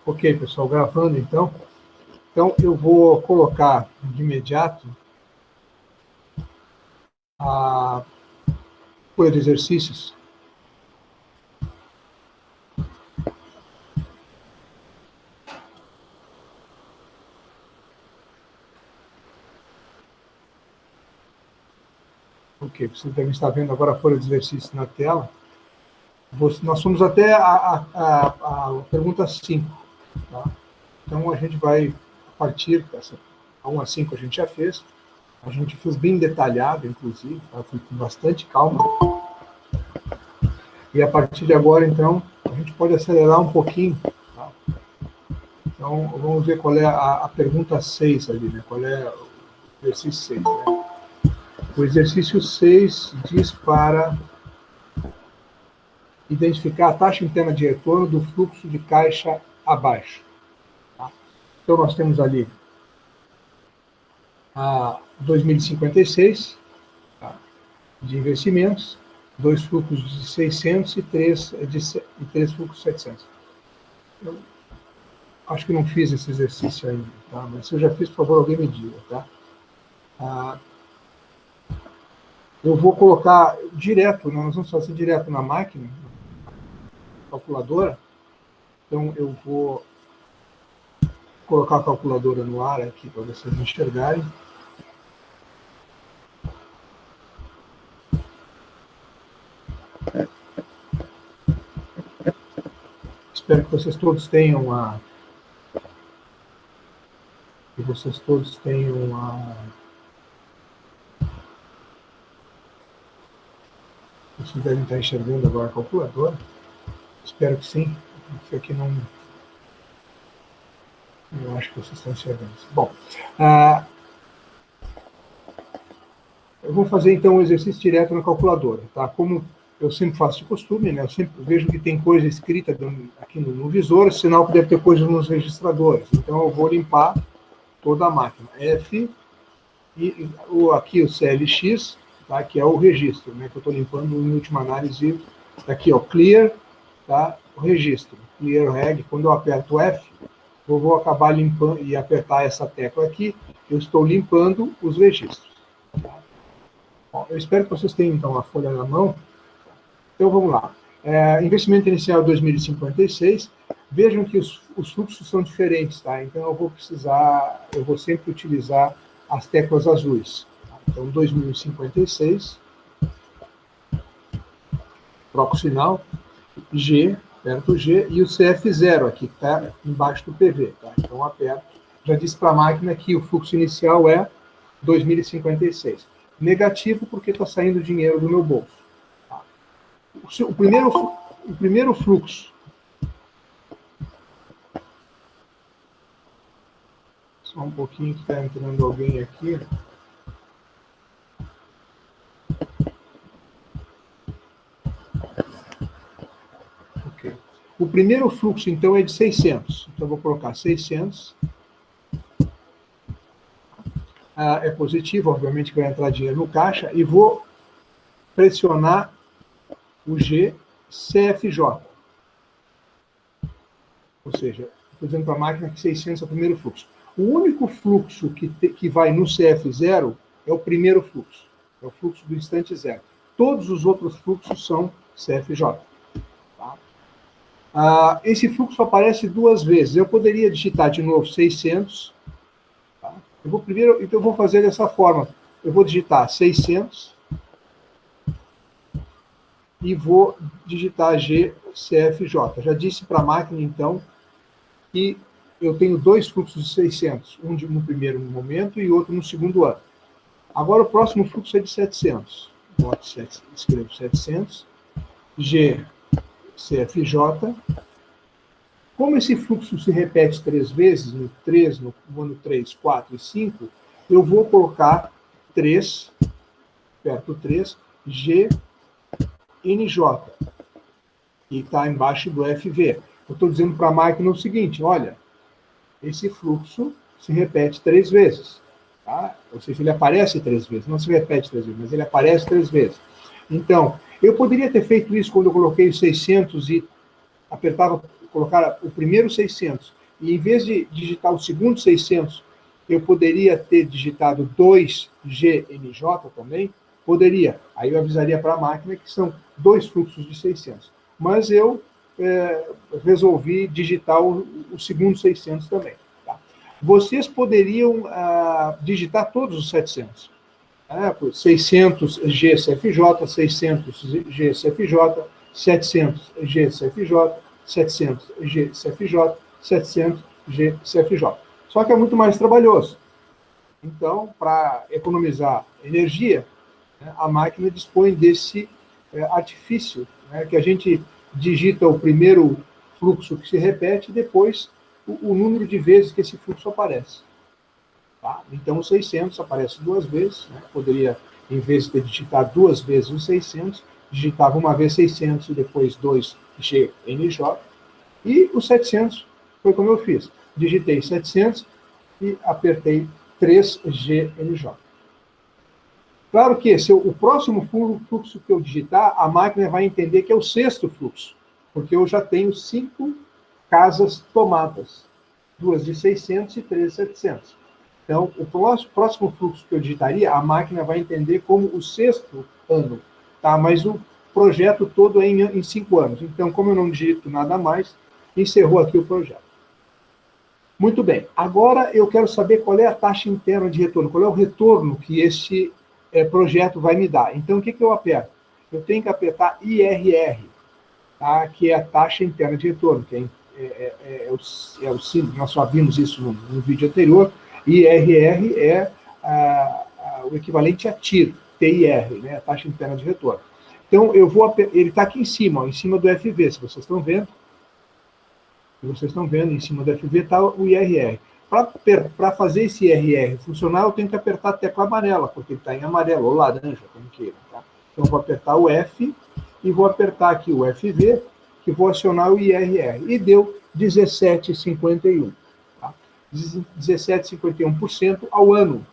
Ok, pessoal, gravando então. Então, eu vou colocar de imediato a folha de exercícios. Ok, vocês devem estar vendo agora a folha de exercícios na tela. Nós fomos até a pergunta 5. Tá? Então, a gente vai partir dessa. A 1 a 5 a gente já fez. A gente fez bem detalhado, inclusive. Tá? Foi com bastante calma. E a partir de agora, então, a gente pode acelerar um pouquinho. Tá? Então, vamos ver qual é a pergunta 6 ali, né? Qual é o exercício 6, né? O exercício 6 diz para identificar a taxa interna de retorno do fluxo de caixa abaixo. Tá? Então, nós temos ali a 2056 tá? De investimentos, 2 fluxos de 600 e 3 fluxos de 700. Eu acho que não fiz esse exercício ainda, tá? Mas se eu já fiz, por favor, alguém me diga. Tá? Eu vou colocar direto, nós vamos fazer direto na máquina, calculadora. Então, eu vou colocar a calculadora no ar aqui para vocês enxergarem. Espero que vocês todos tenham Vocês devem estar enxergando agora a calculadora. Espero que sim. Isso aqui não... Eu acho que vocês estão enxergando. Bom, eu vou fazer então um exercício direto na calculadora. Tá? Como eu sempre faço de costume, né? Eu sempre vejo que tem coisa escrita aqui no visor, sinal que deve ter coisa nos registradores. Então eu vou limpar toda a máquina. F e aqui o CLX, tá? Que é o registro, né? Que eu estou limpando em última análise. Aqui, ó, clear, tá? O registro. Clear reg. Quando eu aperto F, eu vou acabar limpando e apertar essa tecla aqui. Eu estou limpando os registros. Tá? Bom, eu espero que vocês tenham então a folha na mão. Então vamos lá. Investimento inicial 2056. Vejam que os fluxos são diferentes, tá? Então eu vou sempre utilizar as teclas azuis. Então 2056, troco o sinal, G, aperto G, e o CF0 aqui, que está embaixo do PV. Tá? Então aperto. Já disse para a máquina que o fluxo inicial é 2056. Negativo porque está saindo dinheiro do meu bolso. Tá? O primeiro fluxo. Só um pouquinho que está entrando alguém aqui. Ok. O primeiro fluxo, então, é de 600. Então, eu vou colocar 600. É positivo, obviamente, que vai entrar dinheiro no caixa. E vou pressionar o GCFJ. Ou seja, estou dizendo para a máquina que 600 é o primeiro fluxo. O único fluxo que vai no CF0 é o primeiro fluxo. É o fluxo do instante zero. Todos os outros fluxos são CFJ. Tá? Esse fluxo aparece 2 vezes. Eu poderia digitar de novo 600. Tá? Então eu vou fazer dessa forma. Eu vou digitar 600 e vou digitar GCFJ. Já disse para a máquina, então, que eu tenho 2 fluxos de 600, um no primeiro momento e outro no segundo ano. Agora o próximo fluxo é de 700. Escrevo 700, GCFJ. Como esse fluxo se repete 3 vezes, no ano 3, 4 e 5, eu vou colocar 3, aperto 3, GNJ, que está embaixo do FV. Eu estou dizendo para a máquina o seguinte, olha, esse fluxo se repete 3 vezes. Tá? Ou seja, ele aparece 3 vezes, não se repete 3 vezes, mas ele aparece 3 vezes. Então, eu poderia ter feito isso quando eu coloquei os 600 e colocar o primeiro 600 E em vez de digitar o segundo 600, eu poderia ter digitado 2GNJ também? Poderia. Aí eu avisaria para a máquina que são 2 fluxos de 600. Mas eu resolvi digitar o segundo 600 também. Tá? Vocês poderiam digitar todos os 700. 600 GCFJ, 600 GCFJ, 700 GCFJ, 700 GCFJ, 700 GCFJ. Só que é muito mais trabalhoso. Então, para economizar energia, a máquina dispõe desse artifício, que a gente digita o primeiro fluxo que se repete e depois o número de vezes que esse fluxo aparece. Tá? Então, o 600 aparece 2 vezes, poderia, em vez de ter digitado 2 vezes o 600, digitava uma vez 600 e depois 2GNJ, e o 700 foi como eu fiz. Digitei 700 e apertei 3GNJ. Claro que o próximo fluxo que eu digitar, a máquina vai entender que é o 6º fluxo, porque eu já tenho 5 casas tomadas, 2 de 600 e 3 de 700. Então, o próximo fluxo que eu digitaria, a máquina vai entender como o 6º ano, tá? Mas o projeto todo é em 5 anos. Então, como eu não digito nada mais, encerrou aqui o projeto. Muito bem. Agora eu quero saber qual é a taxa interna de retorno, qual é o retorno que esse projeto vai me dar. Então, o que eu aperto? Eu tenho que apertar IRR, tá? Que é a taxa interna de retorno, que é o símbolo, nós só vimos isso no vídeo anterior. IRR é o equivalente a TIR, TIR, a taxa interna de retorno. Então, ele está aqui em cima do FV, se vocês estão vendo. Em cima do FV está o IRR. Para fazer esse IRR funcionar, eu tenho que apertar a tecla amarela, porque ele está em amarelo, ou laranja, como queira. Tá? Então, eu vou apertar o F e vou apertar aqui o FV, que vou acionar o IRR. E deu 17,51. 17,51% ao ano.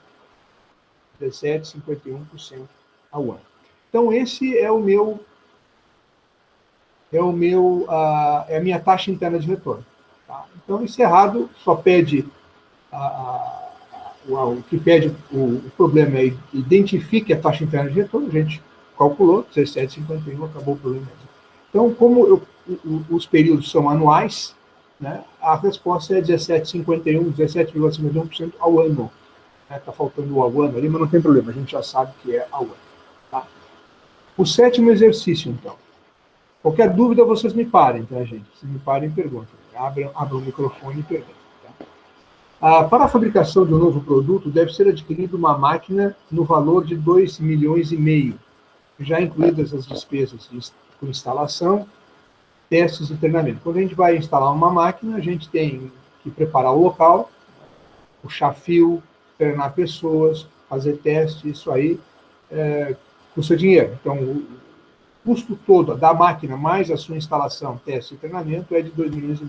17,51% ao ano. Então, esse é a minha taxa interna de retorno. Tá? Então, encerrado, só pede o que pede o problema é identifique a taxa interna de retorno, a gente calculou, 17,51, acabou o problema. Então, como os períodos são anuais, a resposta é 17,51% ao ano. Está faltando o ao ano ali, mas não tem problema, a gente já sabe que é ao ano. Tá? O 7º exercício, então. Qualquer dúvida, vocês me parem, tá, gente? Se me parem, perguntem. Abram o microfone e perguntem. Tá? Para a fabricação de um novo produto, deve ser adquirida uma máquina no valor de 2,5 milhões, já incluídas as despesas com instalação, testes e treinamento. Quando a gente vai instalar uma máquina, a gente tem que preparar o local, puxar fio, treinar pessoas, fazer teste, isso aí custa dinheiro. Então, o custo todo da máquina, mais a sua instalação, teste e treinamento, é de 2,5 milhões.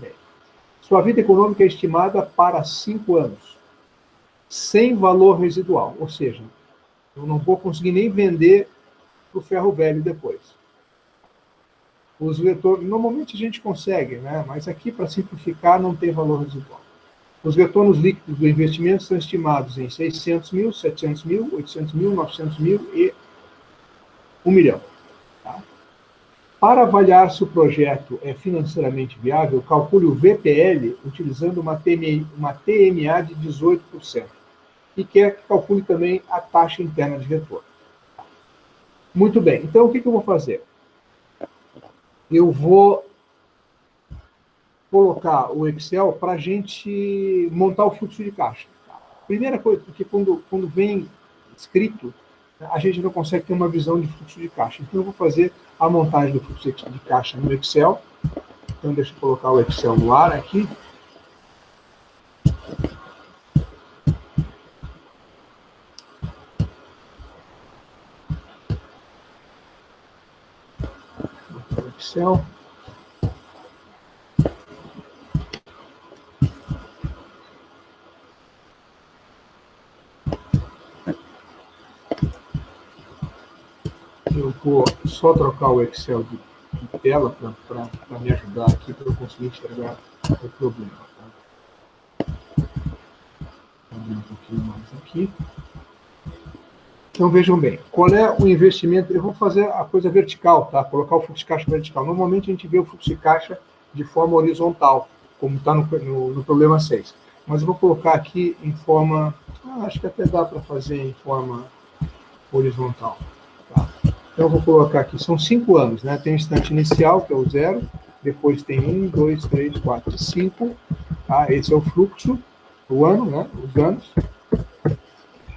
Sua vida econômica é estimada para 5 anos, sem valor residual, ou seja, eu não vou conseguir nem vender para o ferro velho depois. Os retornos, normalmente a gente consegue, mas aqui, para simplificar, não tem valor residual. Os retornos líquidos do investimento são estimados em 600 mil, 700 mil, 800 mil, 900 mil e 1 milhão. Tá? Para avaliar se o projeto é financeiramente viável, calcule o VPL utilizando uma TMA de 18%. E quer que calcule também a taxa interna de retorno. Muito bem, então o que eu vou fazer? Eu vou colocar o Excel para a gente montar o fluxo de caixa. Primeira coisa, porque quando vem escrito, a gente não consegue ter uma visão de fluxo de caixa. Então, eu vou fazer a montagem do fluxo de caixa no Excel. Então, deixa eu colocar o Excel no ar aqui. O Excel. Eu vou só trocar o Excel de tela para me ajudar aqui, para eu conseguir enxergar o problema. Tá? abrir um pouquinho mais aqui. Então, vejam bem, qual é o investimento? Eu vou fazer a coisa vertical, tá? Colocar o fluxo de caixa vertical. Normalmente, a gente vê o fluxo de caixa de forma horizontal, como está no problema 6. Mas eu vou colocar aqui em forma... acho que até dá para fazer em forma horizontal. Tá? Então, eu vou colocar aqui, são 5 anos, né? Tem o instante inicial, que é o 0, depois tem 1, 2, 3, 4, 5. Tá? Esse é o fluxo, o ano, né? Os anos.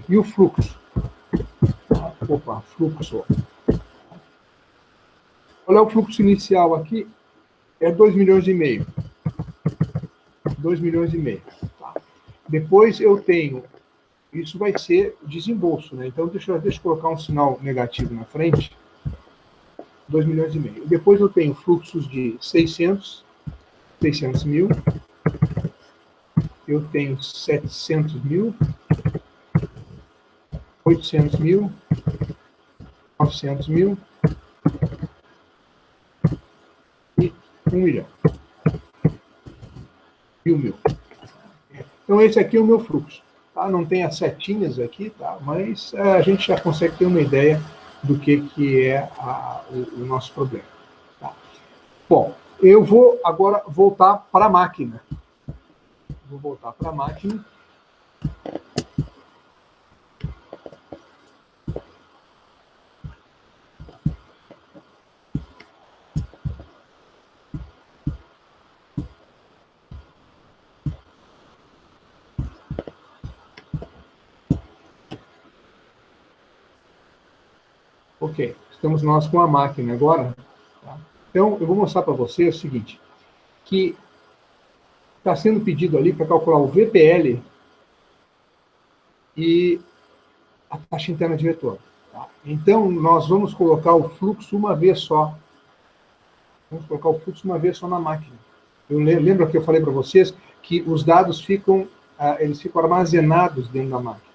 E o fluxo. Opa, fluxo. Qual é o fluxo inicial aqui? É 2 milhões e meio. 2 milhões e meio. Tá? Depois eu tenho, isso vai ser desembolso, né? Então deixa eu colocar um sinal negativo na frente. 2 milhões e meio. Depois eu tenho fluxos de 600 mil. Eu tenho 700 mil. 800 mil. 900 mil. E 1 milhão. E 1 mil. Então, esse aqui é o meu fluxo. Tá? Não tem as setinhas aqui, tá? Mas a gente já consegue ter uma ideia do que é o nosso problema. Tá? Bom, eu vou agora voltar para a máquina. Vou voltar para a máquina. Ok, estamos nós com a máquina agora. Tá? Então, eu vou mostrar para você o seguinte, que está sendo pedido ali para calcular o VPL e a taxa interna de retorno. Tá? Então, nós vamos colocar o fluxo uma vez só. Vamos colocar o fluxo uma vez só na máquina. Eu lembro que eu falei para vocês que os dados ficam armazenados dentro da máquina.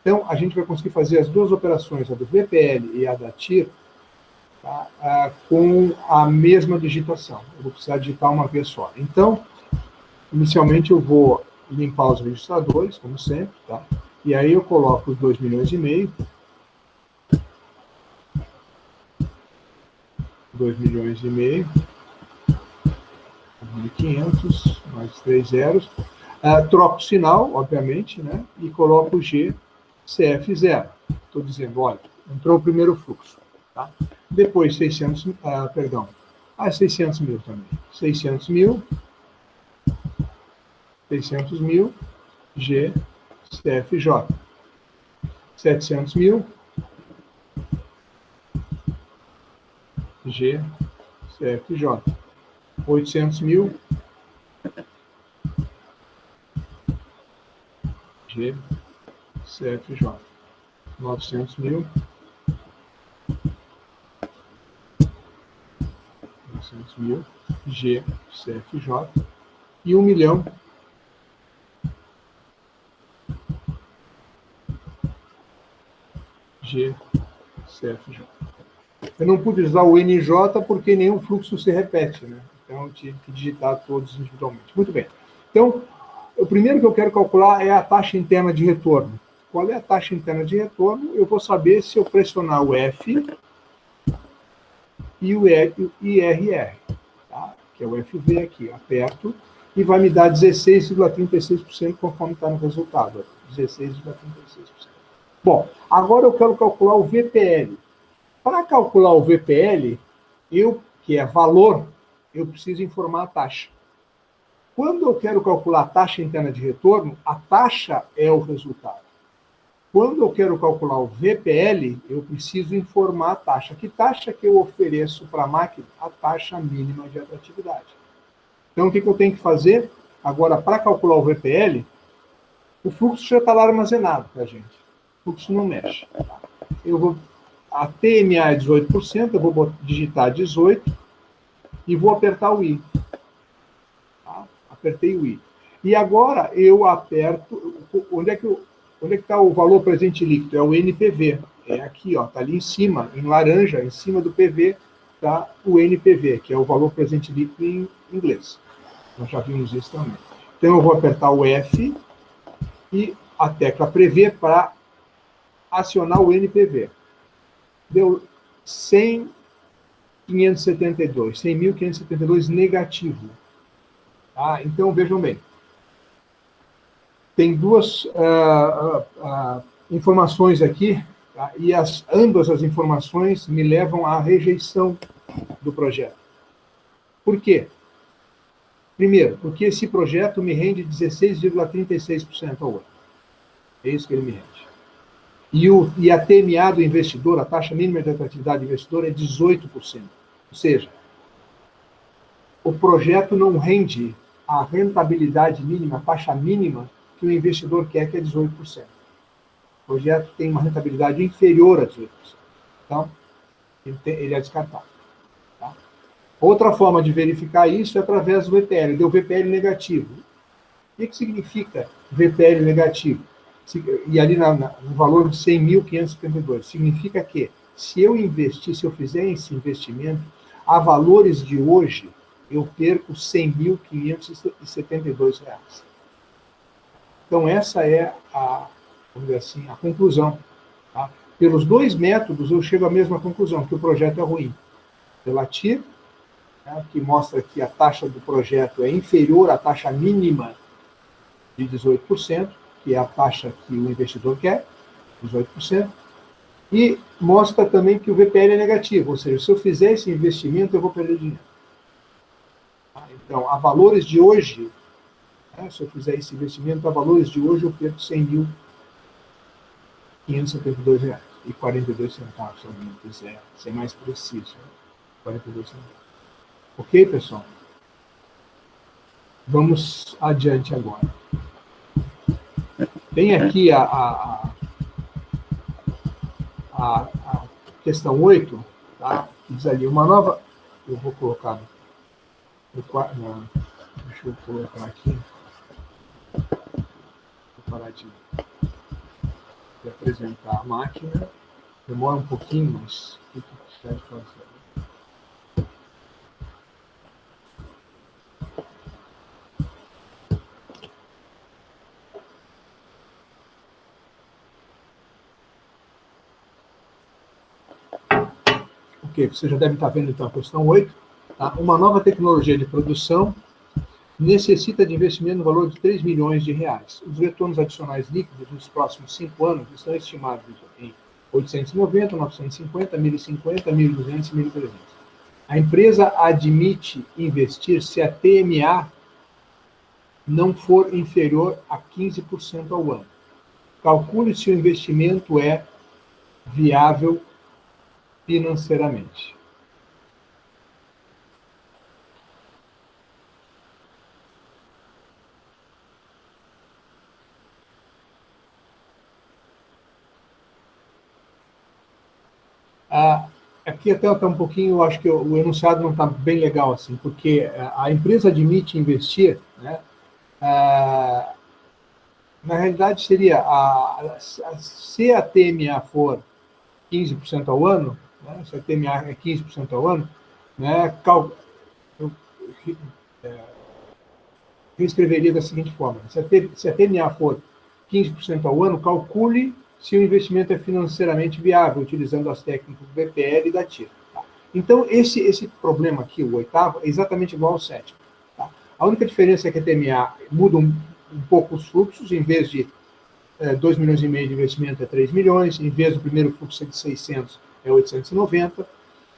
Então, a gente vai conseguir fazer as duas operações, a do VPL e a da TIR, tá, com a mesma digitação. Eu vou precisar digitar uma vez só. Então, inicialmente eu vou limpar os registradores, como sempre, tá? E aí eu coloco os 2 milhões e meio. 2 milhões e meio. 1.500, mais 3 zeros. Troco o sinal, obviamente, né? E coloco o G, CF0. Estou dizendo, olha, entrou o primeiro fluxo. Tá? Depois 600 mil também. 600 mil, G, CFJ. 700 mil, G, CFJ. 800 mil, G, CFJ. 900 mil, 900 mil, G, CFJ. E 1 milhão, G, CFJ. Eu não pude usar o NJ porque nenhum fluxo se repete, né? Então eu tive que digitar todos individualmente. Muito bem. Então, o primeiro que eu quero calcular é a taxa interna de retorno. Qual é a taxa interna de retorno? Eu vou saber se eu pressionar o F e o IRR, tá? Que é o FV aqui. Aperto e vai me dar 16,36% conforme está no resultado. 16,36%. Bom, agora eu quero calcular o VPL. Para calcular o VPL, que é valor, eu preciso informar a taxa. Quando eu quero calcular a taxa interna de retorno, a taxa é o resultado. Quando eu quero calcular o VPL, eu preciso informar a taxa. Que taxa que eu ofereço para a máquina? A taxa mínima de atratividade. Então, o que eu tenho que fazer? Agora, para calcular o VPL, o fluxo já está lá armazenado para a gente. O fluxo não mexe. Eu vou... A TMA é 18%, eu vou digitar 18 e vou apertar o I. Tá? Apertei o I. E agora eu aperto... Onde é que está o valor presente líquido? É o NPV. É aqui, ó, está ali em cima, em laranja, em cima do PV, está o NPV, que é o valor presente líquido em inglês. Nós já vimos isso também. Então eu vou apertar o F e a tecla prever para acionar o NPV. Deu 100.572 negativo. Tá? Então, vejam bem. Tem duas informações aqui, tá? E ambas as informações me levam à rejeição do projeto. Por quê? Primeiro, porque esse projeto me rende 16,36% ao ano. É isso que ele me rende. E a TMA do investidor, a taxa mínima de atratividade do investidor, é 18%. Ou seja, o projeto não rende a rentabilidade mínima, a taxa mínima que o investidor quer, que é 18%. O projeto tem uma rentabilidade inferior a 18%. Então, ele é descartado. Tá? Outra forma de verificar isso é através do VPL. Deu VPL negativo. O que significa VPL negativo? E ali no valor de 100.572. Significa que, se eu investir, se eu fizer esse investimento, a valores de hoje, eu perco R$ 100.572. Então, essa é vamos dizer assim, a conclusão. Tá? Pelos dois métodos, eu chego à mesma conclusão, que o projeto é ruim. Pela TIR, né, que mostra que a taxa do projeto é inferior à taxa mínima de 18%, que é a taxa que o investidor quer, 18%, e mostra também que o VPL é negativo, ou seja, se eu fizer esse investimento, eu vou perder dinheiro. Então, a valores de hoje, né, se eu fizer esse investimento, a valores de hoje, eu perco R$ 100.572,42, se eu não quiser ser mais preciso. 42 centavos. Ok, pessoal? Vamos adiante agora. Tem aqui a questão 8, tá? Que diz ali, uma nova... Eu vou colocar... deixa eu colocar aqui. Vou parar de apresentar a máquina. Demora um pouquinho, mas o que deve fazer? Ok, você já deve estar vendo então a questão 8. Tá? Uma nova tecnologia de produção necessita de investimento no valor de R$ 3 milhões. Os retornos adicionais líquidos nos próximos 5 anos estão estimados em 890, 950, 1.050, 1.200 e 1.300. A empresa admite investir se a TMA não for inferior a 15% ao ano. Calcule se o investimento é viável financeiramente. Aqui até está um pouquinho, eu acho que o enunciado não está bem legal, assim, porque a empresa admite investir, né, na realidade seria, se a TMA for 15% ao ano, né, se a TMA é 15% ao ano, né, eu reescreveria da seguinte forma, se a TMA for 15% ao ano, calcule se o investimento é financeiramente viável, utilizando as técnicas do VPL e da TIR. Tá? Então, esse problema aqui, o oitavo, é exatamente igual ao sétimo. Tá? A única diferença é que a TMA muda um pouco os fluxos, em vez de 2,5 milhões de investimento é 3 milhões, em vez do primeiro fluxo ser de 600, é 890,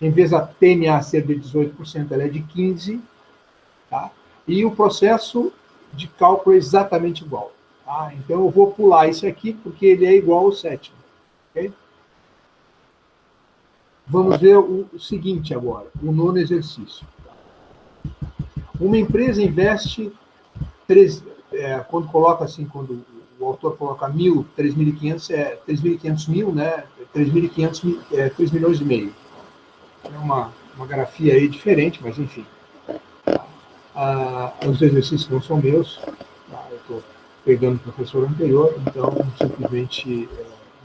em vez da TMA ser de 18%, ela é de 15%, tá? E o processo de cálculo é exatamente igual. Tá? Então, eu vou pular isso aqui, porque ele é igual ao sétimo. Okay? Vamos ver o seguinte agora, o nono exercício. Uma empresa investe, quando coloca assim, quando o autor coloca 3.500, 3.500 mil, né? 3.500, 3 milhões e meio. É uma grafia aí diferente, mas enfim. Os exercícios não são meus, eu estou pegando o professor anterior, então simplesmente,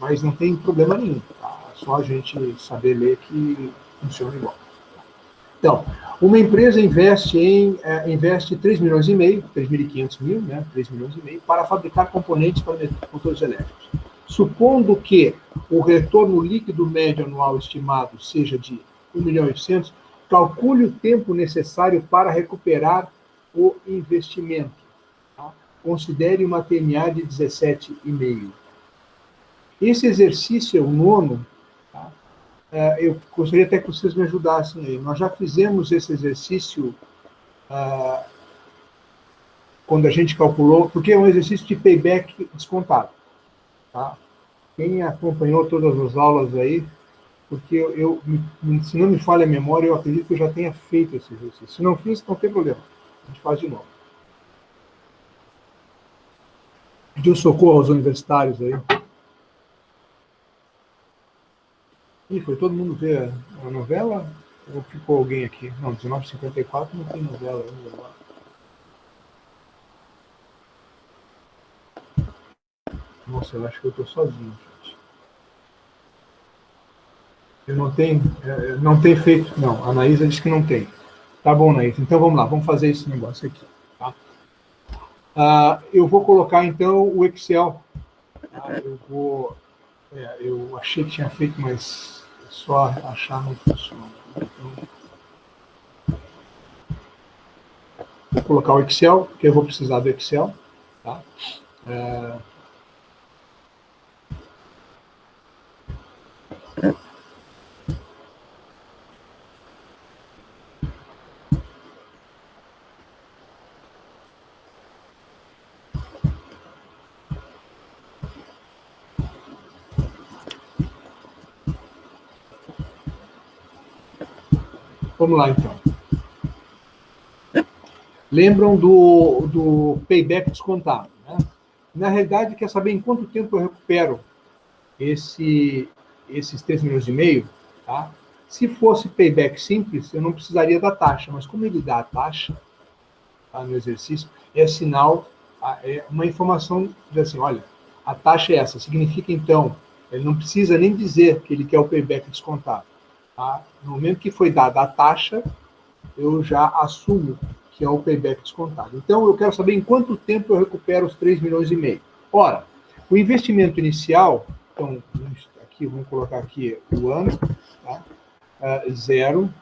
mas não tem problema nenhum, tá? Só a gente saber ler que funciona igual. Então, Uma empresa investe 3 milhões e meio, 3.500 mil, né, 3 milhões e meio, para fabricar componentes para motores elétricos. Supondo que o retorno líquido médio anual estimado seja de 1.800.000, calcule o tempo necessário para recuperar o investimento. Tá? Considere uma TNA de 17,5. Esse exercício é o nono. Tá? Eu gostaria até que vocês me ajudassem aí. Nós já fizemos esse exercício quando a gente calculou, porque é um exercício de payback descontado. Tá? Quem acompanhou todas as aulas aí, porque se não me falha a memória, eu acredito que eu já tenha feito esse exercício. Se não fiz, não tem problema. A gente faz de novo. Pediu socorro aos universitários aí. Ih, foi todo mundo ver a novela? Ou ficou alguém aqui? Não, 1954 não tem novela ainda lá. Nossa, eu acho que eu estou sozinho, gente. Eu não tenho feito. Não, a Anaísa disse que não tem. Tá bom, Anaísa. Então vamos lá, vamos fazer esse negócio aqui. Tá? Eu vou colocar então o Excel. Tá? Eu achei que tinha feito, mas só achar não funciona. Então, vou colocar o Excel, porque eu vou precisar do Excel. Tá? Vamos lá, então. Lembram do payback descontado, né? Na realidade, quer saber em quanto tempo eu recupero esses 3 milhões e meio? Tá? Se fosse payback simples, eu não precisaria da taxa, mas como ele dá a taxa, tá, no exercício, é sinal, é uma informação de assim, olha, a taxa é essa. Significa, então, ele não precisa nem dizer que ele quer o payback descontado. Tá? No momento que foi dada a taxa, eu já assumo que é o payback descontado. Então, eu quero saber em quanto tempo eu recupero os 3 milhões e meio. Ora, o investimento inicial, então, aqui, vamos colocar aqui o ano, tá? 0,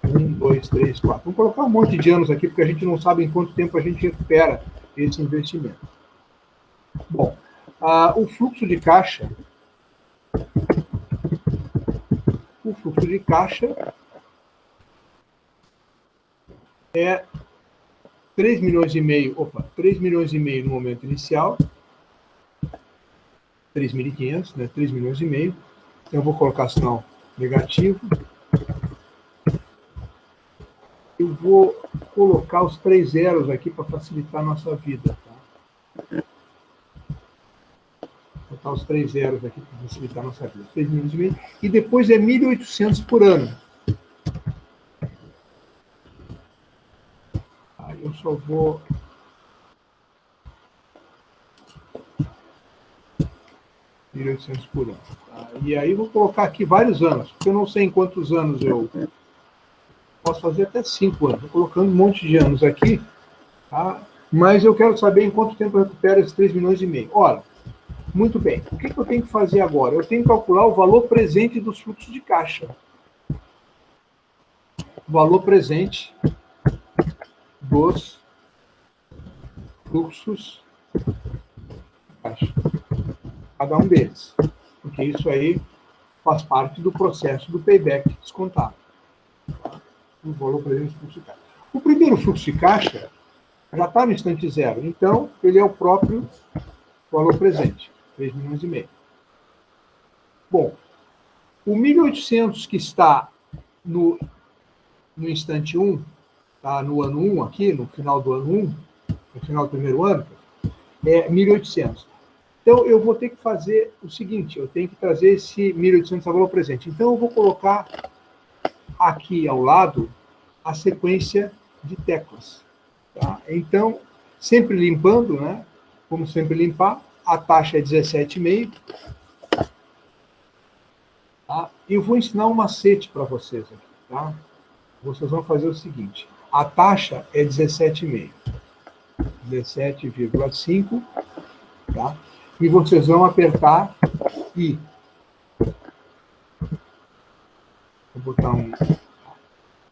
1, 2, 3, 4. Vamos colocar um monte de anos aqui, porque a gente não sabe em quanto tempo a gente recupera esse investimento. Bom, o fluxo de caixa é 3 milhões e meio no momento inicial, 3.500, né? 3 milhões e meio. Então, eu vou colocar sinal negativo. Eu vou colocar os 3 zeros aqui para facilitar a nossa vida. Tá? Vou botar os 3 zeros aqui para facilitar a nossa vida. 3 milhões e meio. E depois é 1.800 por ano. Aí eu só vou... R$1.800 por ano. Tá? E aí vou colocar aqui vários anos, porque eu não sei em quantos anos eu posso fazer até 5 anos. Estou colocando um monte de anos aqui, tá? Mas eu quero saber em quanto tempo eu recupero esses 3 milhões e meio. Ora, muito bem. O que eu tenho que fazer agora? Eu tenho que calcular o valor presente dos fluxos de caixa. O valor presente dos fluxos de caixa. Cada um deles. Porque isso aí faz parte do processo do payback descontado. O valor presente do fluxo de caixa. O primeiro fluxo de caixa já está no instante zero. Então, ele é o próprio valor presente. 3 milhões e meio. Bom, o 1.800 que está no instante 1, tá, no ano 1 aqui, no final do ano 1, no final do primeiro ano, é 1.800. Então, eu vou ter que fazer o seguinte, eu tenho que trazer esse 1.800 a valor presente. Então, eu vou colocar aqui ao lado a sequência de teclas. Tá? Então, sempre limpando, né? Como sempre limpar, a taxa é 17,5. Tá? E eu vou ensinar um macete para vocês aqui. Tá? vocês vão fazer o seguinte. A taxa é 17,5. 17,5, tá? E vocês vão apertar I. Vou botar um...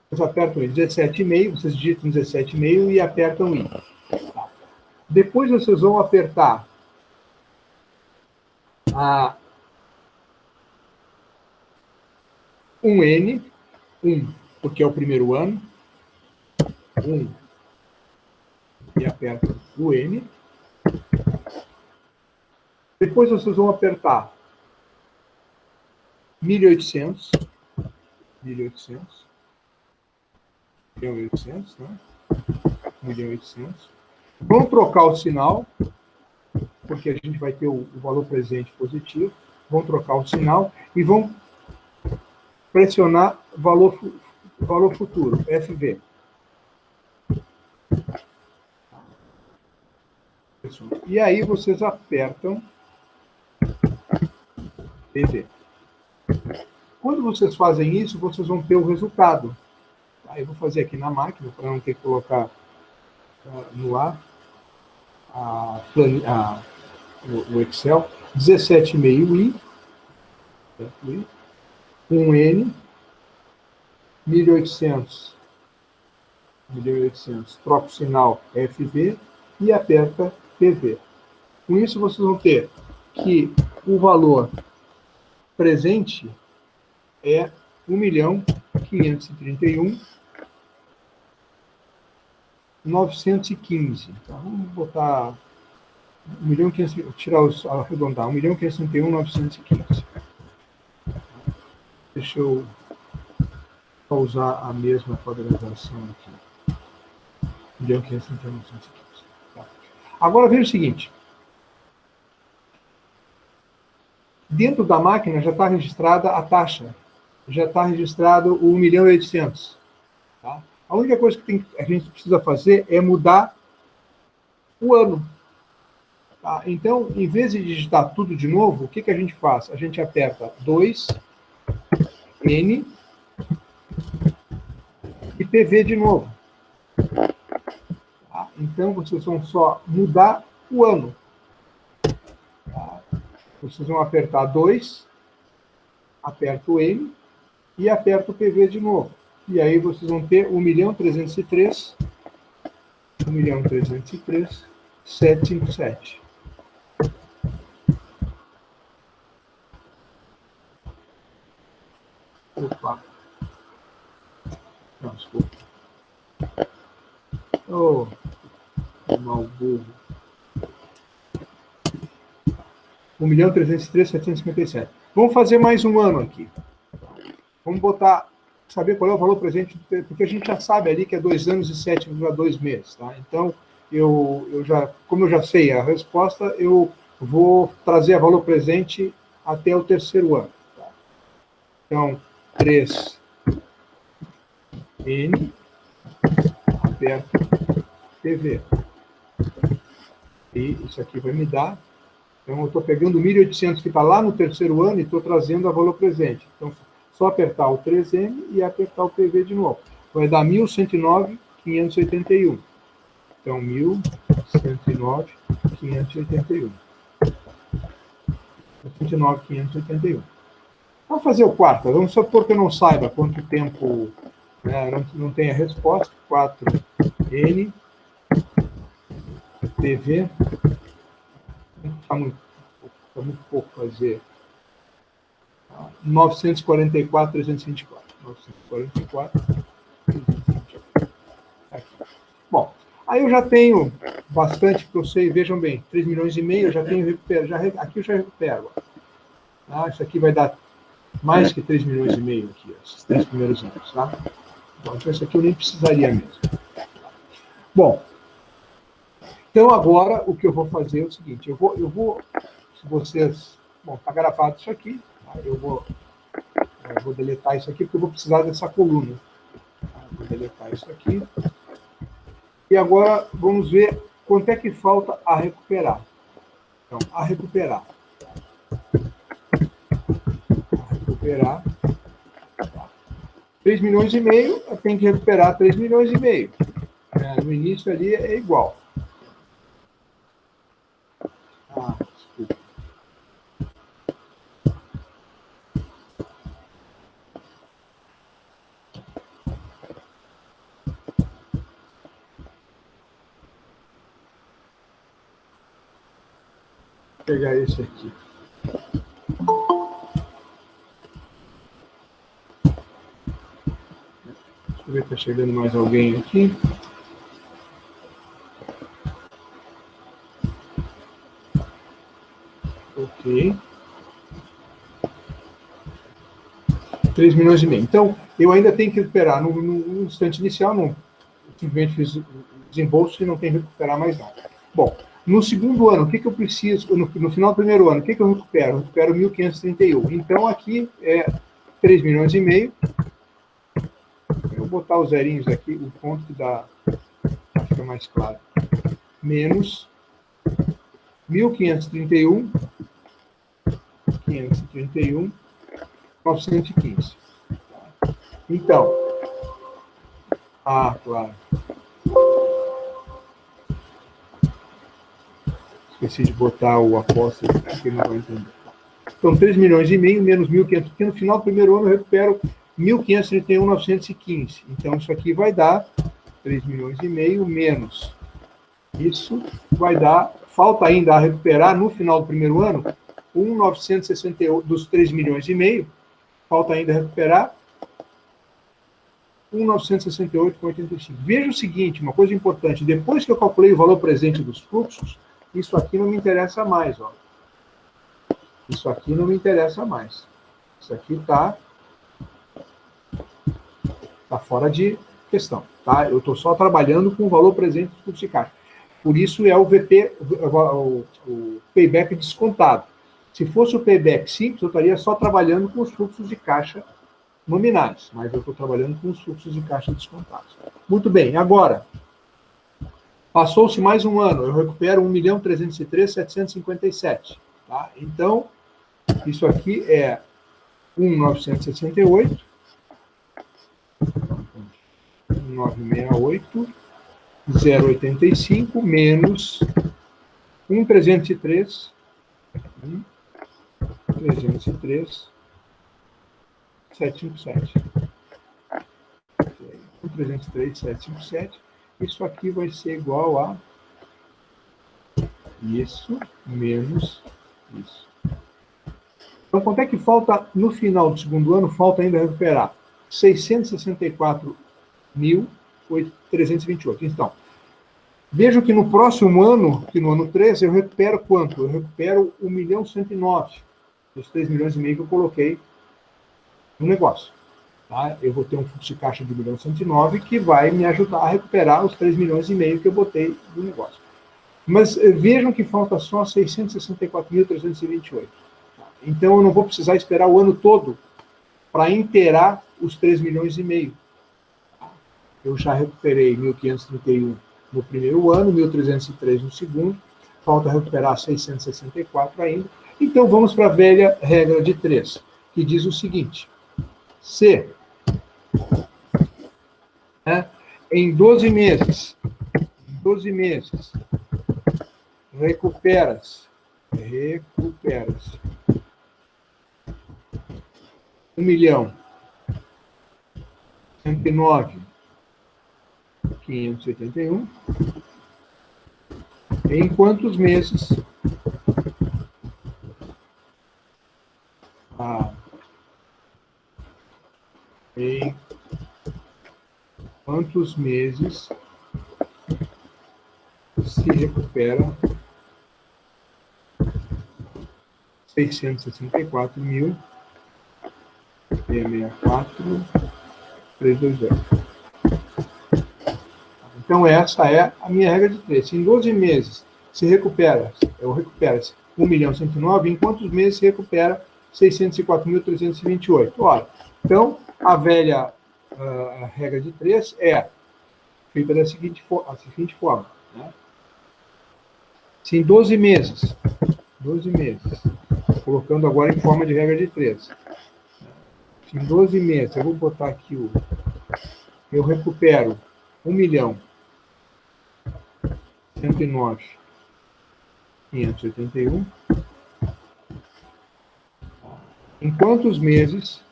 Vocês apertam I, 17,5, vocês digitam 17,5 e apertam I. Tá? Depois vocês vão apertar a 1N, 1, porque é o primeiro ano, 1, e apertam o N. Depois vocês vão apertar 1.800, 1.800, né? 1.800. Vão trocar o sinal, porque a gente vai ter o valor presente positivo. Vão trocar o sinal e vão pressionar valor futuro, FV. E aí vocês apertam PV. Quando vocês fazem isso, vocês vão ter o resultado. Eu vou fazer aqui na máquina, para não ter que colocar no ar o Excel. 17,5i, 1N, 1.800, troca o sinal FV e aperta PV. Com isso, vocês vão ter que o valor presente é 1.531.915. Então, vamos botar 1.500, tirar arredondar, 1.531.915. Deixa eu usar a mesma padronização aqui. 1.531.915. Tá. Agora veja o seguinte. Dentro da máquina já está registrada a taxa. Já está registrado o 1.800.000. Tá? A única coisa que a gente precisa fazer é mudar o ano. Tá? Então, em vez de digitar tudo de novo, o que a gente faz? A gente aperta 2N e PV de novo. Tá? Então, vocês vão só mudar o ano. Tá? Vocês vão apertar 2, aperta o N e aperta o PV de novo. E aí vocês vão ter 1.303.757. Opa. Não, desculpa. Oh, mal burro. 1.303.757. Vamos fazer mais um ano aqui. Vamos botar, saber qual é o valor presente, porque a gente já sabe ali que é 2 anos e 7,2 meses. Tá? Então, como eu já sei a resposta, eu vou trazer a valor presente até o terceiro ano. Tá? Então, 3N, aperto PV. E isso aqui vai me dar. Então, eu estou pegando o 1.800 que está lá no terceiro ano e estou trazendo a valor presente. Então, só apertar o 3M e apertar o PV de novo. Vai dar 1.109.581. Então, 1.109.581. 109.581. Vamos fazer o quarto. Vamos supor que eu não saiba quanto tempo, né, não tem a resposta. 4N, PV. Está muito pouco fazer. 944.324. 944.324. Aqui. Bom, aí eu já tenho bastante, porque eu sei, vejam bem, 3,5 milhões, eu já tenho recupero. Aqui eu já recupero. Tá? Isso aqui vai dar mais que 3,5 milhões aqui, esses 3 primeiros anos. Tá? Bom, então isso aqui eu nem precisaria mesmo. Bom, então agora o que eu vou fazer é o seguinte, eu vou se vocês... Bom, está gravado isso aqui, tá? Eu vou deletar isso aqui, porque eu vou precisar dessa coluna. Tá? Vou deletar isso aqui. E agora vamos ver quanto é que falta a recuperar. Então, a recuperar. Tá? 3 milhões e meio, tem que recuperar 3 milhões e meio. No início ali é igual. Desculpa. Vou pegar esse aqui. Deixa eu ver se está chegando mais alguém aqui. Ok. 3 milhões e meio. Então, eu ainda tenho que recuperar no instante inicial, não simplesmente fiz o desembolso e não tenho que recuperar mais nada. Bom, no segundo ano, o que eu preciso? No final do primeiro ano, o que eu recupero? Eu recupero 1.531. Então, aqui é 3 milhões e meio. Eu vou botar os zerinhos aqui, o ponto que dá, para ficar mais claro. Menos 1.531, 915. Então, claro. Esqueci de botar o apóstolo, porque ele não vai entender. Então, 3 milhões e meio menos 1.500, porque no final do primeiro ano eu recupero 1.531.915. Então, isso aqui vai dar 3 milhões e meio menos. Isso vai dar, falta ainda a recuperar no final do primeiro ano, 1.968 dos 3 milhões e meio, falta ainda recuperar 1.968,85. Veja o seguinte, uma coisa importante, depois que eu calculei o valor presente dos fluxos, isso aqui não me interessa mais, ó. Isso aqui não me interessa mais. Isso aqui está fora de questão, tá? Eu estou só trabalhando com o valor presente do fluxo de caixa. Por isso é o VP, o payback descontado. Se fosse o payback simples, eu estaria só trabalhando com os fluxos de caixa nominais, mas eu estou trabalhando com os fluxos de caixa descontados. Muito bem, agora, passou-se mais um ano, eu recupero 1.303.757. Tá? Então, isso aqui é 1.968, 1.968, 0,85 menos 1.303, 757. 1.303.757. Isso aqui vai ser igual a isso menos isso. Então, quanto é que falta no final do segundo ano? Falta ainda recuperar 664.328. Então, vejo que no próximo ano, que no ano 13, eu recupero quanto? Eu recupero 1.109.000, dos 3 milhões e meio que eu coloquei no negócio. Tá? Eu vou ter um fluxo de caixa de 1.109.000 que vai me ajudar a recuperar os 3 milhões e meio que eu botei no negócio. Mas vejam que falta só 664.328. Então, eu não vou precisar esperar o ano todo para inteirar os 3 milhões e meio. Eu já recuperei 1.531 no primeiro ano, 1.303 no segundo, falta recuperar 664 ainda. Então, vamos para a velha regra de 3, que diz o seguinte: se em 12 meses, recuperas 1.109.581, em quantos meses em quantos meses se recupera 664.664.320. Então, essa é a minha regra de 3. Se em 12 meses se recupera, 1.109.000, em quantos meses se recupera 604.328? Ora, então, a velha regra de 3 é feita da seguinte forma. Né? Se em 12 meses, colocando agora em forma de regra de 3, em 12 meses, eu vou botar aqui eu recupero 1.109.581. Em quantos meses,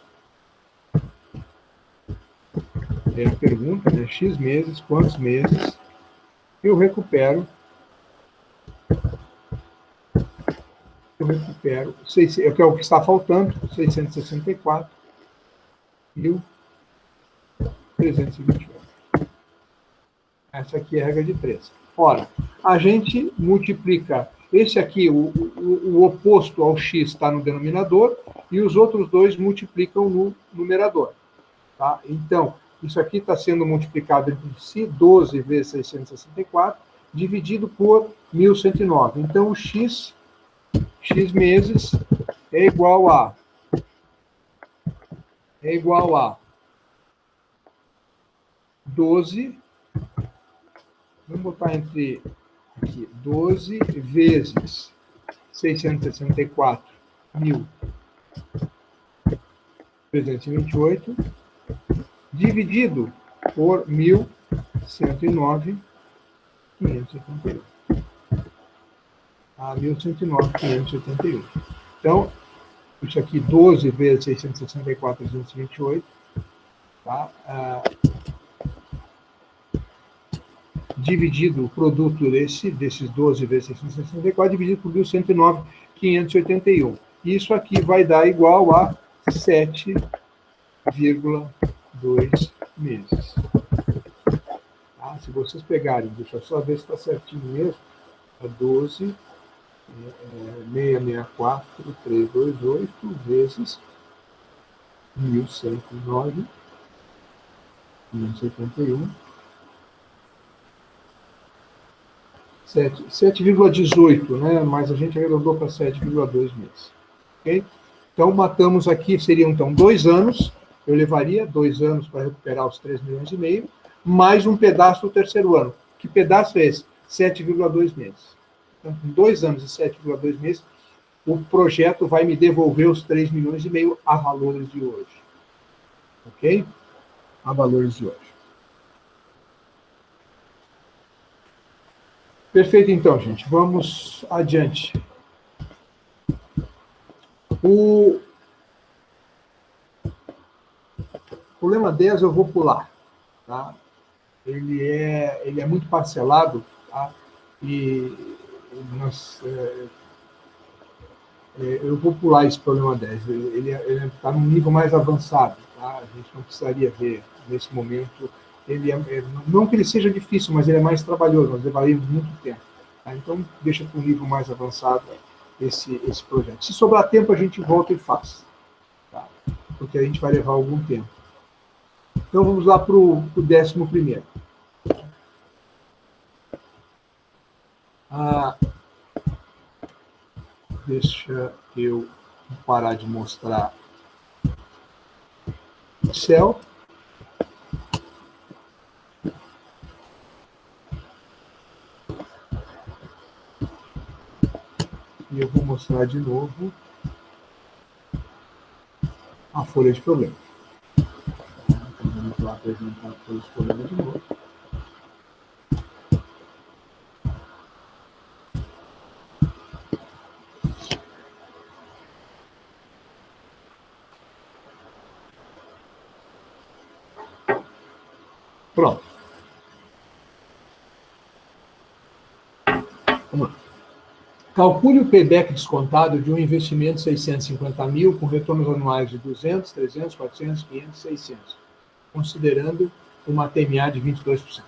é a pergunta, né? X meses, quantos meses eu recupero, que é o que está faltando, 664.328. Essa aqui é a regra de 3. Ora, a gente multiplica, esse aqui, o oposto ao x está no denominador, e os outros dois multiplicam no numerador. Tá? Então, isso aqui está sendo multiplicado entre si, 12 vezes 664, dividido por 1.109. Então, o x meses é igual a 12, vamos botar entre aqui, 12 vezes 664.328, dividido por 1.109.581. 1.109.581. Então, isso aqui, 12 vezes 664.328, tá? Dividido o produto desses 12 vezes 664, dividido por 1.109.581. Isso aqui vai dar igual a 7,2 meses. Tá? Se vocês pegarem, deixa eu só ver se está certinho mesmo, é 12, 664.328 vezes 1.109.581. 7,18, né? Mas a gente arredondou para 7,2 meses. Okay? Então, matamos aqui, seriam então 2 anos, eu levaria 2 anos para recuperar os 3,5 milhões, mais um pedaço do terceiro ano. Que pedaço é esse? 7,2 meses. Então, com 2 anos e 7,2 meses, o projeto vai me devolver os 3,5 milhões a valores de hoje. Ok? A valores de hoje. Perfeito, então, gente. Vamos adiante. O problema 10 eu vou pular. Tá? Ele é muito parcelado, tá? E eu vou pular esse problema 10. Ele está num nível mais avançado. Tá? A gente não precisaria ver nesse momento. Não que ele seja difícil, mas ele é mais trabalhoso, nós levaríamos muito tempo. Tá? Então, deixa para um nível mais avançado esse projeto. Se sobrar tempo, a gente volta e faz. Tá? Porque a gente vai levar algum tempo. Então, vamos lá para o 11º. Deixa eu parar de mostrar o Excel. E eu vou mostrar de novo a folha de problema. Então, vamos lá apresentar a folha de problema de novo. Pronto. Vamos lá. Calcule o payback descontado de um investimento de 650 mil com retornos anuais de 200, 300, 400, 500, 600, considerando uma TMA de 22%.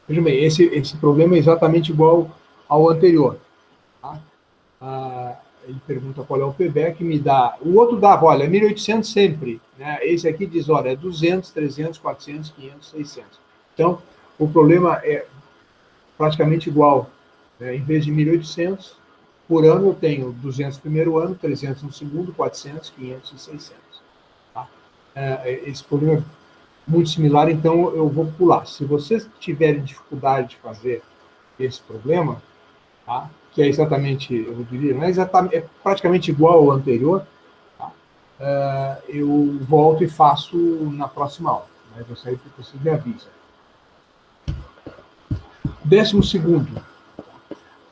Veja bem, esse problema é exatamente igual ao anterior. Tá? Ele pergunta qual é o payback, me dá... O outro dava, olha, 1.800 sempre. Né? Esse aqui diz, olha, é 200, 300, 400, 500, 600. Então, o problema é praticamente igual. Em vez de 1.800, por ano eu tenho 200 no primeiro ano, 300 no segundo, 400, 500 e 600. Tá? Esse problema é muito similar, então eu vou pular. Se vocês tiverem dificuldade de fazer esse problema, tá? Que é exatamente, eu diria, não é exatamente, é praticamente igual ao anterior, tá? eu volto e faço na próxima aula. Mas eu sei que você me avisa. 12º.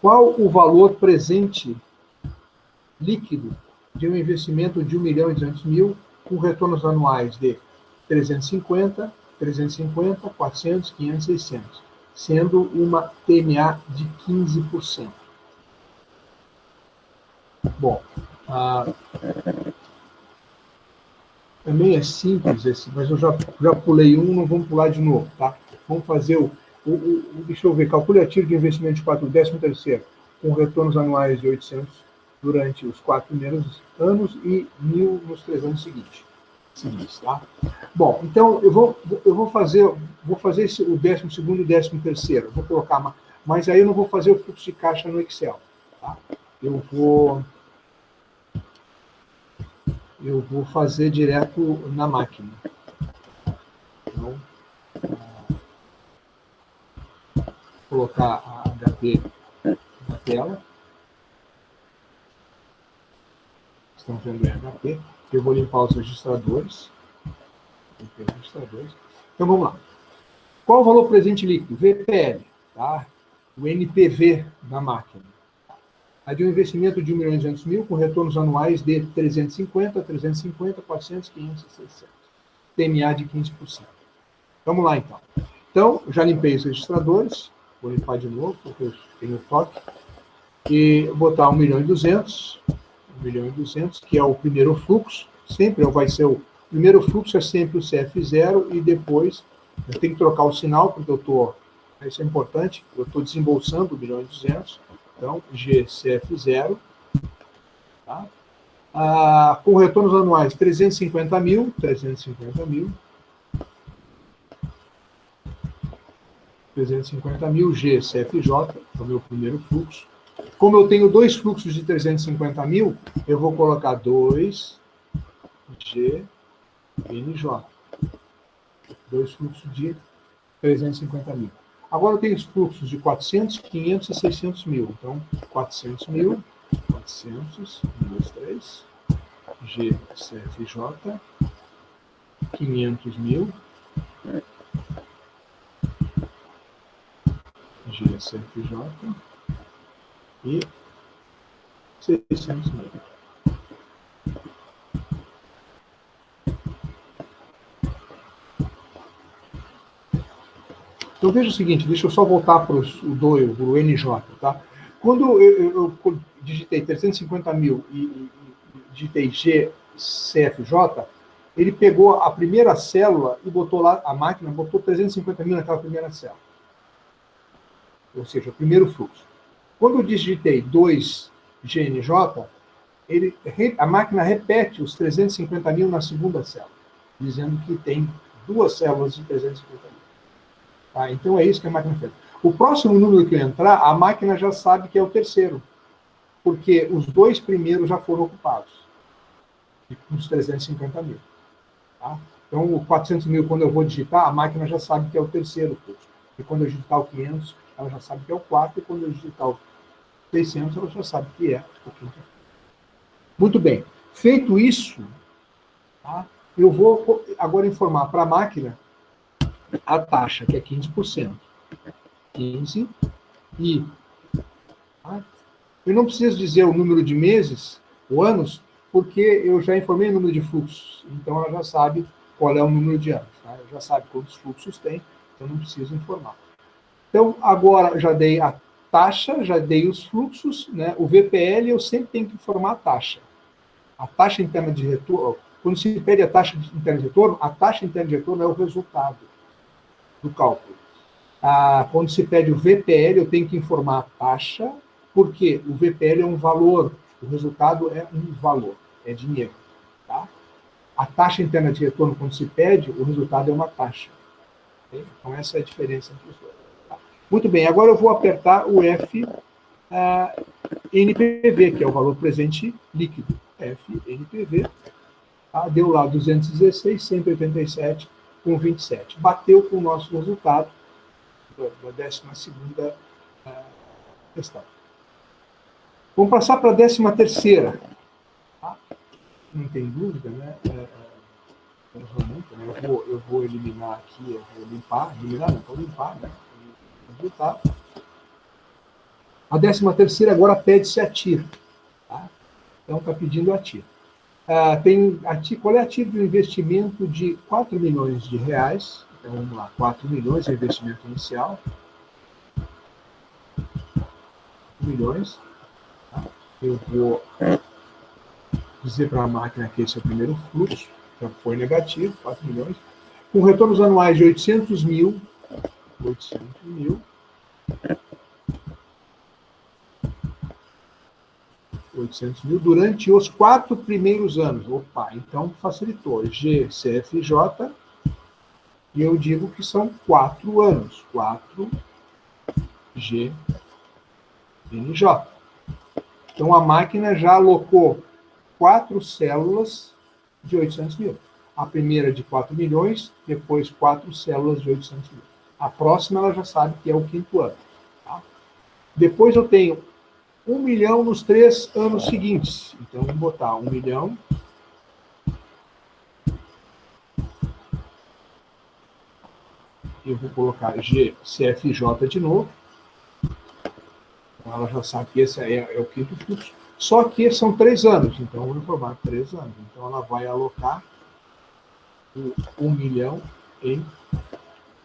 Qual o valor presente líquido de um investimento de 1.200.000 com retornos anuais de 350, 400, 500, 600, sendo uma TMA de 15%. Bom, também é simples esse, mas eu já pulei um, não vamos pular de novo, tá? Vamos fazer deixa eu ver, calcule ativo de investimento de 13º, com retornos anuais de 800 durante os 4 primeiros anos e 1.000 nos 3 anos seguintes, tá? Bom, então eu vou fazer o 12º e o 13º, vou colocar, mas aí eu não vou fazer o fluxo de caixa no Excel, tá? Eu vou fazer direto na máquina. Então, vou colocar a HP na tela. Estão vendo o HP. Eu vou limpar os registradores. Então, vamos lá. Qual o valor presente líquido? VPL, tá? O NPV da máquina. A de um investimento de 1.200.000 com retornos anuais de 350, 400, 500 e 600. TMA de 15%. Vamos lá, então. Então, já limpei os registradores. Vou limpar de novo, porque eu tenho toque. E botar 1.200.000, 1.200.000, que é o primeiro fluxo. Sempre vai ser o primeiro fluxo, é sempre o CF0, e depois eu tenho que trocar o sinal, porque isso é importante, eu estou desembolsando 1.200.000. Então, GCF0, tá? Com retornos anuais 350.000, 350.000 GCFJ, é o meu primeiro fluxo. Como eu tenho 2 fluxos de 350.000, eu vou colocar 2 GNJ. 2 fluxos de 350.000. Agora eu tenho os fluxos de 400, 500 e 600 mil. Então, 400.000, 400, 1, 2, 3, GCFJ, 500.000, GCFJ e 600 mil. Então veja o seguinte, deixa eu só voltar para o NJ, tá? Quando eu digitei 350.000 e digitei GCFJ, ele pegou a primeira célula e botou lá, a máquina botou 350.000 naquela primeira célula. Ou seja, o primeiro fluxo. Quando eu digitei 2 GNJ, a máquina repete os 350.000 na segunda célula, dizendo que tem 2 células de 350.000. Tá? Então é isso que a máquina fez. O próximo número que eu entrar, a máquina já sabe que é o terceiro, porque os 2 primeiros já foram ocupados, uns 350.000. Tá? Então, o 400.000, quando eu vou digitar, a máquina já sabe que é o terceiro fluxo. E quando eu digitar o 500, ela já sabe que é o quarto, e quando eu digitar o 600, ela já sabe que é o quinto. Muito bem. Feito isso, tá? Eu vou agora informar para a máquina a taxa, que é 15%. 15 e... Tá? Eu não preciso dizer o número de meses, ou anos, porque eu já informei o número de fluxos. Então, ela já sabe qual é o número de anos. Tá? Ela já sabe quantos fluxos tem, então não preciso informar. Então, agora já dei a taxa, já dei os fluxos, né? O VPL eu sempre tenho que informar a taxa. A taxa interna de retorno, quando se pede a taxa interna de retorno, a taxa interna de retorno é o resultado do cálculo. Quando se pede o VPL, eu tenho que informar a taxa, porque o VPL é um valor, o resultado é um valor, é dinheiro. Tá? A taxa interna de retorno, quando se pede, o resultado é uma taxa. Okay? Então, essa é a diferença entre os dois. Tá? Muito bem, agora eu vou apertar o FNPV, que é o valor presente líquido. FNPV, tá? Deu lá 216.187,27. Bateu com o nosso resultado da 12ª questão. Vamos passar para a 13ª. Tá? não tem dúvida, né? Eu vou eliminar aqui, eu vou limpar, eliminar não, vou limpar, né? Resultado. A 13ª agora pede-se a TIR. Tá? Então, está pedindo a TIR. Qual é a TIR do investimento de 4 milhões de reais? Então, vamos lá, 4 milhões é o investimento inicial. 4 milhões. Tá? Eu vou dizer para a máquina que esse é o primeiro fluxo, já foi negativo, 4 milhões. Com retornos anuais de 800 mil, 800 mil durante os 4 primeiros anos. Opa, então facilitou. GCFJ, e eu digo que são 4 anos. 4 GNJ. Então a máquina já alocou 4 células de 800 mil. A primeira de 4 milhões, depois 4 células de 800 mil. A próxima ela já sabe que é o 5º ano. Tá? Depois eu tenho 1 milhão nos 3 anos seguintes. Então, vou botar 1 milhão. Eu vou colocar GCFJ de novo. Então, ela já sabe que esse é o 5º fluxo. Só que são 3 anos. Então, eu vou informar 3 anos. Então, ela vai alocar o 1 milhão em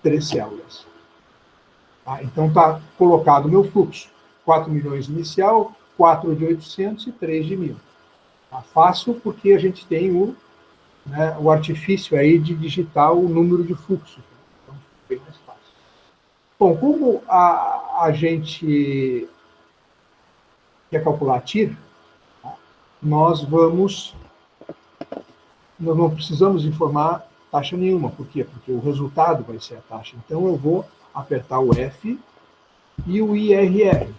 3 células. Tá? Então, está colocado o meu fluxo. 4 milhões inicial, 4 de 800 e 3 de 1.000. Tá fácil porque a gente tem o artifício aí de digitar o número de fluxo. Então, bem mais fácil. Bom, como a gente quer calcular a TIR, tá? nós não precisamos informar taxa nenhuma. Por quê? Porque o resultado vai ser a taxa. Então, eu vou apertar o F e o IRR.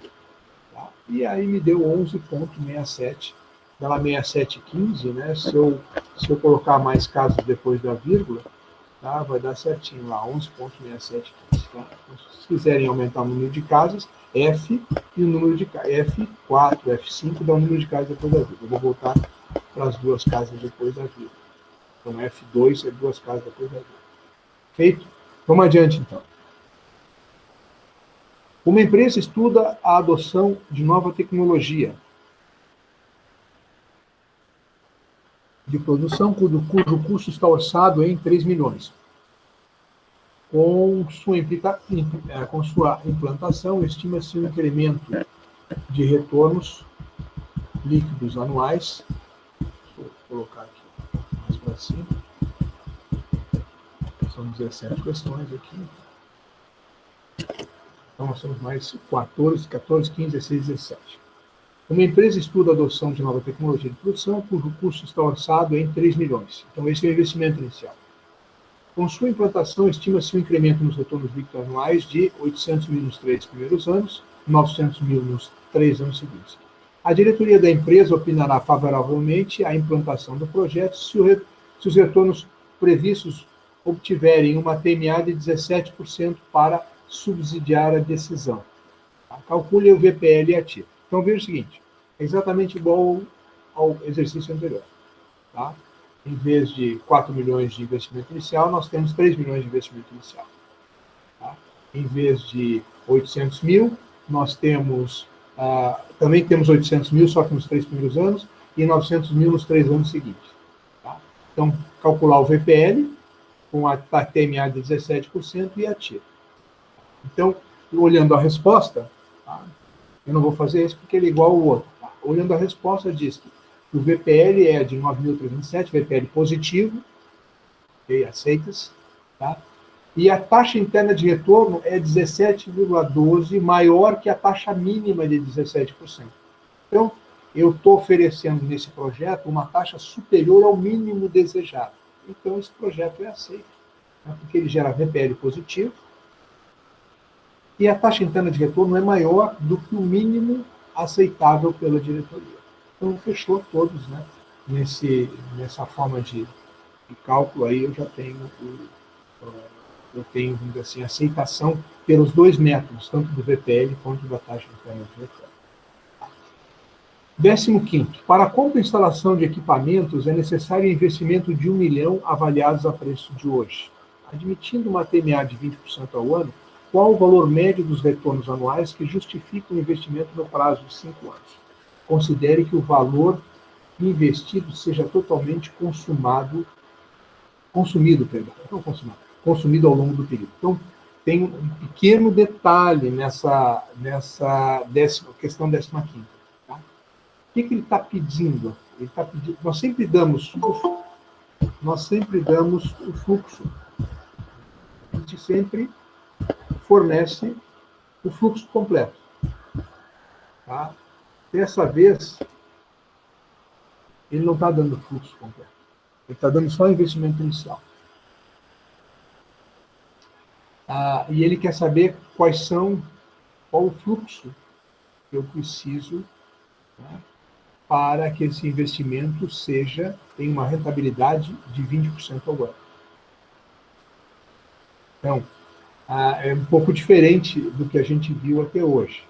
Tá? E aí me deu 11,67. Aquela 6715, né? Se eu colocar mais casas depois da vírgula, tá? Vai dar certinho lá, 11,6715. Tá? Então, se quiserem aumentar o número de casas, F e o número de F4, F5 dá o número de casas depois da vírgula. Eu vou voltar para as 2 casas depois da vírgula. Então, F2 é 2 casas depois da vírgula. Feito? Vamos adiante, então. Uma empresa estuda a adoção de nova tecnologia de produção, cujo custo está orçado em 3 milhões. Com sua implantação, estima-se um incremento de retornos líquidos anuais. Vou colocar aqui mais para cima. São 17 questões aqui. Então, nós temos mais 14, 15, 16, 17. Uma empresa estuda a adoção de nova tecnologia de produção, cujo custo está orçado em 3 milhões. Então, esse é o investimento inicial. Com sua implantação, estima-se um incremento nos retornos líquidos anuais de 800 mil nos 3 primeiros anos, 900 mil nos 3 anos seguintes. A diretoria da empresa opinará favoravelmente a implantação do projeto se os retornos previstos obtiverem uma TMA de 17% para subsidiar a decisão. Tá? Calcule o VPL e a TIR. Então, veja o seguinte, é exatamente igual ao exercício anterior. Tá? Em vez de 4 milhões de investimento inicial, nós temos 3 milhões de investimento inicial. Tá? Em vez de 800 mil, nós temos, também temos 800 mil, só que nos 3 primeiros anos, e 900 mil nos 3 anos seguintes. Tá? Então, calcular o VPL, com a TMA de 17% e a TIR. Então, olhando a resposta, tá? Eu não vou fazer isso porque ele é igual ao outro. Tá? Olhando a resposta, diz que o VPL é de 9.307, VPL positivo, ok, aceitas, tá? E a taxa interna de retorno é 17,12, maior que a taxa mínima de 17%. Então, eu estou oferecendo nesse projeto uma taxa superior ao mínimo desejado. Então, esse projeto é aceito, né? Porque ele gera VPL positivo, e a taxa interna de retorno é maior do que o mínimo aceitável pela diretoria. Então, fechou todos, né? Nessa forma de cálculo aí, eu já tenho, vamos dizer assim, aceitação pelos 2 métodos, tanto do VPL quanto da taxa interna de retorno. 15º. Para a compra e instalação de equipamentos, é necessário investimento de 1 milhão avaliados a preço de hoje. Admitindo uma TMA de 20% ao ano, qual o valor médio dos retornos anuais que justifica o investimento no prazo de 5 anos? Considere que o valor investido seja totalmente consumido ao longo do período. Então, tem um pequeno detalhe nessa questão 15ª. Tá? O que ele está pedindo? Ele está pedindo. Nós sempre damos o fluxo. A gente sempre fornece o fluxo completo. Tá? Dessa vez, ele não está dando o fluxo completo. Ele está dando só o investimento inicial. E ele quer saber qual o fluxo que eu preciso, né, para que esse investimento tenha uma rentabilidade de 20% ao ano. Então, é um pouco diferente do que a gente viu até hoje.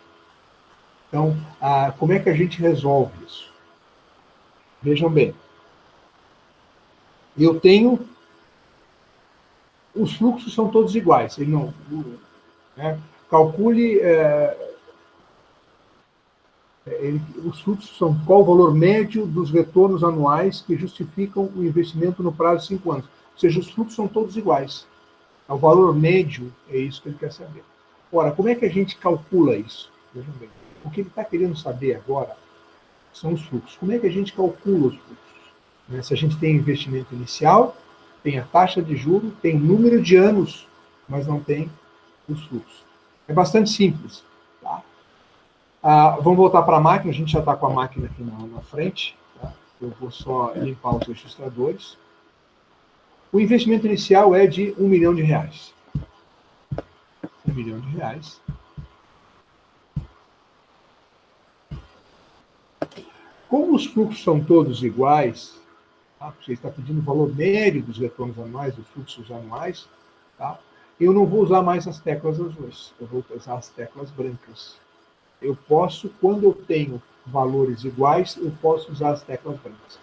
Então, como é que a gente resolve isso? Vejam bem. Eu tenho... Os fluxos são todos iguais. Ele não... Né, calcule... os fluxos são qual o valor médio dos retornos anuais que justificam o investimento no prazo de 5 anos. Ou seja, os fluxos são todos iguais. O valor médio é isso que ele quer saber. Ora, como é que a gente calcula isso? Vejam bem. O que ele está querendo saber agora são os fluxos. Como é que a gente calcula os fluxos? Se a gente tem investimento inicial, tem a taxa de juros, tem o número de anos, mas não tem os fluxos. É bastante simples. Tá? Vamos voltar para a máquina, a gente já está com a máquina aqui na frente. Tá? Eu vou só limpar os registradores. O investimento inicial é de R$1 milhão. R$1 milhão. Como os fluxos são todos iguais, tá? Você está pedindo o valor médio dos retornos anuais, dos fluxos anuais, tá? Eu não vou usar mais as teclas azuis, eu vou usar as teclas brancas. Eu posso, quando eu tenho valores iguais, eu posso usar as teclas brancas.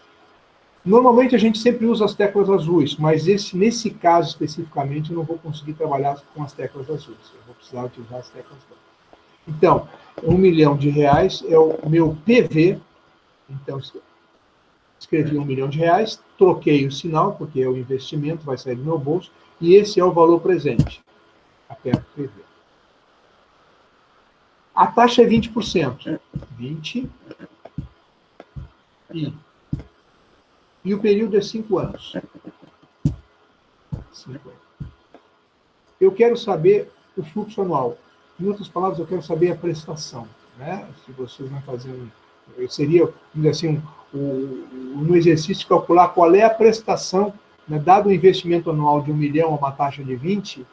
Normalmente a gente sempre usa as teclas azuis, mas nesse caso especificamente eu não vou conseguir trabalhar com as teclas azuis. Eu vou precisar utilizar as teclas brancas. Então, R$1 milhão é o meu PV. Então, escrevi R$1 milhão, troquei o sinal, porque é o investimento, vai sair do meu bolso, e esse é o valor presente. Aperto PV. A taxa é 20%. 20%. E o período é 5 anos. 5 anos. Eu quero saber o fluxo anual. Em outras palavras, eu quero saber a prestação. Né? Se vocês não fazem... Seria, vamos dizer assim, no exercício, calcular qual é a prestação, né, dado o investimento anual de R$1 milhão a uma taxa de 20%,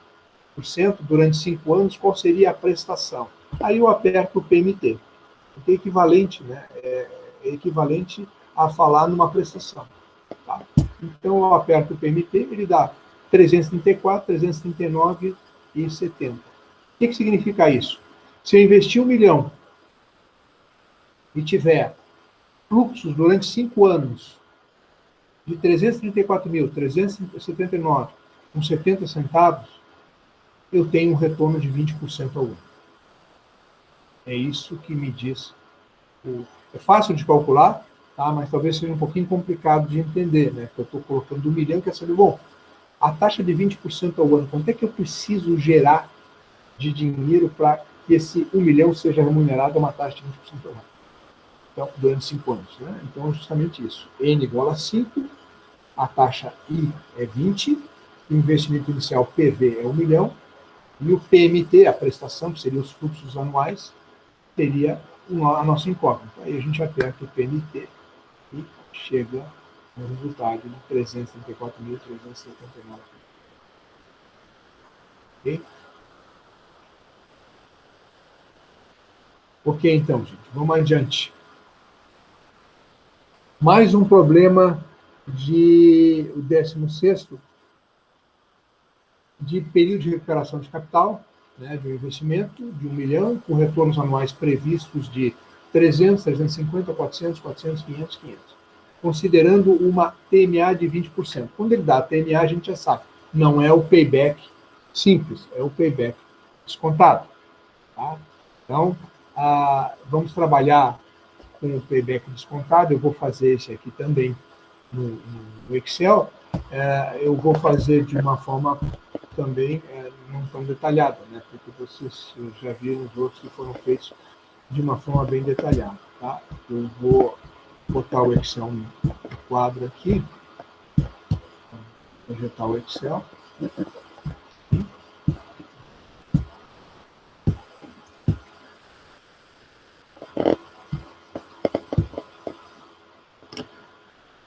durante 5 anos, qual seria a prestação? Aí eu aperto o PMT. É equivalente, né? É equivalente a falar numa prestação. Tá? Então, eu aperto o PMT, ele dá 334, 339 e 70. O que significa isso? Se eu investir R$1 milhão e tiver fluxos durante 5 anos de 334.379 com 70 centavos, eu tenho um retorno de 20% ao ano. É isso que me diz. É fácil de calcular, tá? Mas talvez seja um pouquinho complicado de entender, né? Porque eu estou colocando R$1 milhão, quer saber, bom, a taxa de 20% ao ano, quanto é que eu preciso gerar de dinheiro para que esse R$1 milhão seja remunerado a uma taxa de 20% ao ano? Então, durante 5 anos. Né? Então, é justamente isso. N igual a 5, a taxa I é 20, o investimento inicial PV é R$1 milhão, e o PMT, a prestação, que seriam os fluxos anuais, seria a nossa incógnita. Aí a gente aperta o PMT e chega no resultado de 334.379. Ok? Ok, então, gente. Vamos adiante. Mais um problema o 16º, de período de recuperação de capital, né, de um investimento de R$1 milhão, com retornos anuais previstos de 300, 350, 400, 400, 500, 500. Considerando uma TMA de 20%. Quando ele dá a TMA, a gente já sabe. Não é o payback simples, é o payback descontado. Tá? Então, vamos trabalhar com o payback descontado. Eu vou fazer esse aqui também no Excel. Eu vou fazer de uma forma também não tão detalhada, né? Porque vocês já viram os outros que foram feitos de uma forma bem detalhada. Tá? Eu vou botar o Excel no quadro aqui, projetar o Excel.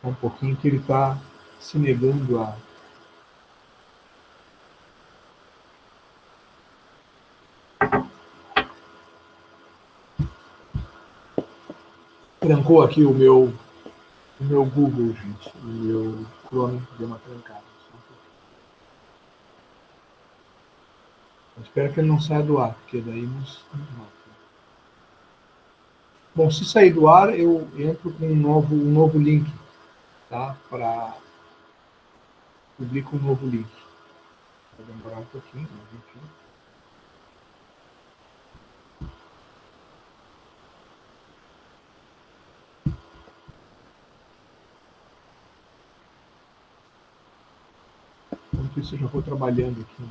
Um pouquinho que ele está se negando a... Trancou aqui o meu Google, gente. O meu Chrome deu uma trancada. Eu espero que ele não saia do ar, porque daí nos mata. Bom, se sair do ar, eu entro com um novo link, tá? Publico um novo link. Vai demorar um pouquinho, mas enfim. Enquanto isso, eu já vou trabalhando aqui.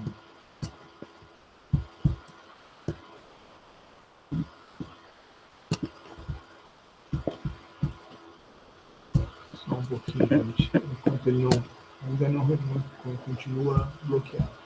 Só um pouquinho, gente. Enquanto ele ainda não continua bloqueado.